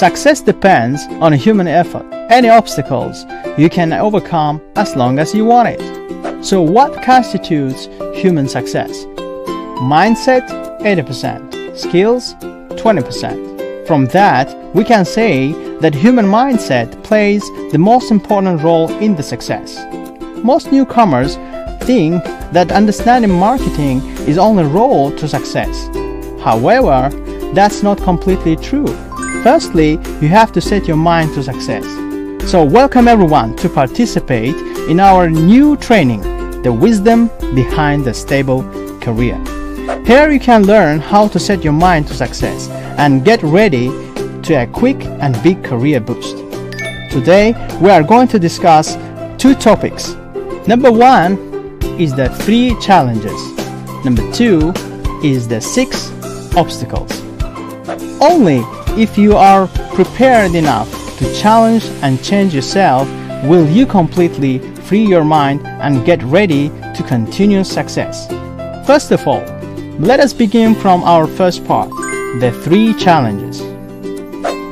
Success depends on human effort. Any obstacles you can overcome as long as you want it. So what constitutes human success? Mindset 80%, skills 20%. From that, we can say that human mindset plays the most important role in the success. Most newcomers think that understanding marketing is only road to success. However, that's not completely true. Firstly, you have to set your mind to success. So welcome everyone to participate in our new training, The Wisdom Behind the Stable Career. Here you can learn how to set your mind to success and get ready to a quick and big career boost. Today, we are going to discuss two topics. Number 1 is the 3 challenges. Number 2 is the 6 obstacles. Only if you are prepared enough to challenge and change yourself will you completely free your mind and get ready to continue success. First of all, let us begin from our first part, the 3 challenges.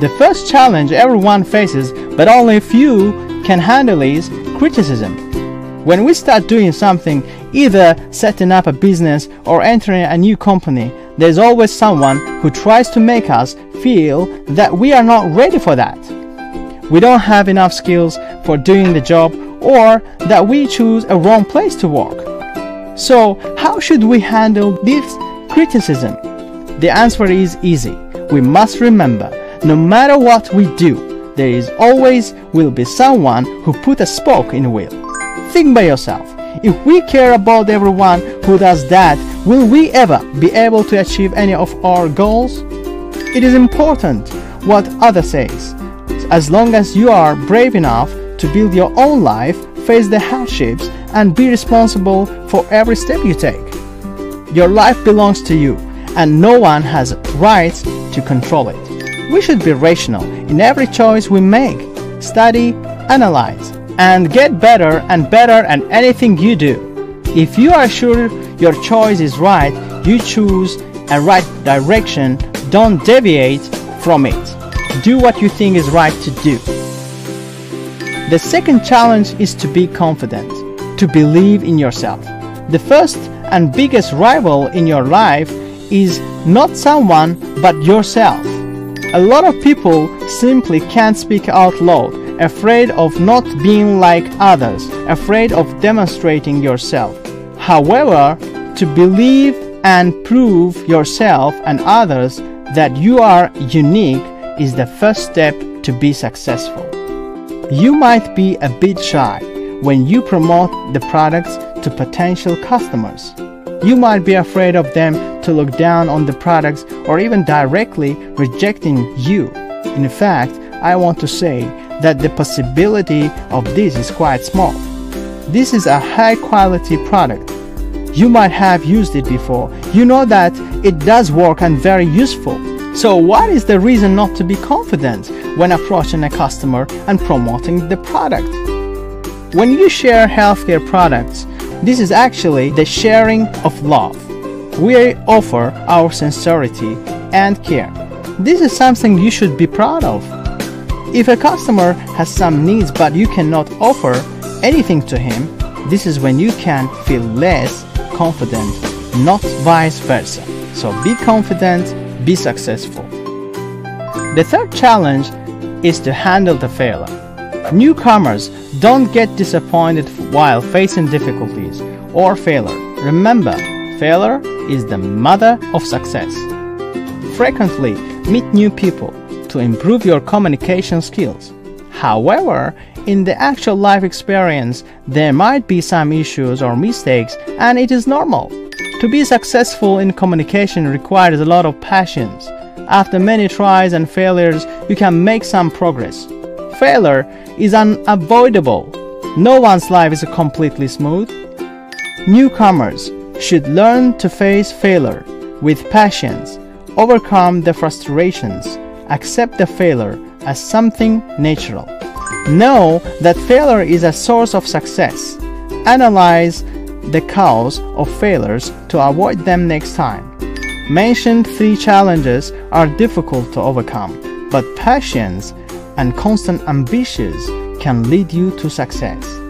The first challenge everyone faces, but only a few can handle, is criticism. When we start doing something, either setting up a business or entering a new company, there's always someone who tries to make us feel that we are not ready for that. We don't have enough skills for doing the job, or that we choose a wrong place to work. So, how should we handle this criticism? The answer is easy. We must remember, no matter what we do, there is always will be someone who put a spoke in the wheel. Think by yourself. If we care about everyone who does that, will we ever be able to achieve any of our goals? It is important what others say. As long as you are brave enough to build your own life, face the hardships, and be responsible for every step you take. Your life belongs to you, and no one has rights to control it. We should be rational in every choice we make. Study, analyze, and get better and better at anything you do. If you are sure your choice is right, you choose a right direction. Don't deviate from it. Do what you think is right to do. The second challenge is to be confident, to believe in yourself. The first and biggest rival in your life is not someone but yourself. A lot of people simply can't speak out loud, afraid of not being like others, afraid of demonstrating yourself. However, to believe and prove yourself and others that you are unique is the first step to be successful. You might be a bit shy when you promote the products to potential customers. You might be afraid of them to look down on the products or even directly rejecting you. In fact, I want to say that the possibility of this is quite small. This is a high quality product. You might have used it before. You know that it does work and very useful. So what is the reason not to be confident when approaching a customer and promoting the product? When you share healthcare products, this is actually the sharing of love. We offer our sincerity and care. This is something you should be proud of. If a customer has some needs but you cannot offer anything to him, this is when you can feel less confident, not vice versa. So be confident, be successful. The third challenge is to handle the failure. Newcomers don't get disappointed while facing difficulties or failure. Remember, failure is the mother of success. Frequently meet new people to improve your communication skills. However, in the actual life experience, there might be some issues or mistakes, and it is normal. To be successful in communication requires a lot of patience. After many tries and failures, you can make some progress. Failure is unavoidable. No one's life is completely smooth. Newcomers should learn to face failure with patience, overcome the frustrations, accept the failure as something natural. Know that failure is a source of success. Analyze the cause of failures to avoid them next time. Mentioned 3 challenges are difficult to overcome. but patience and constant ambitions can lead you to success.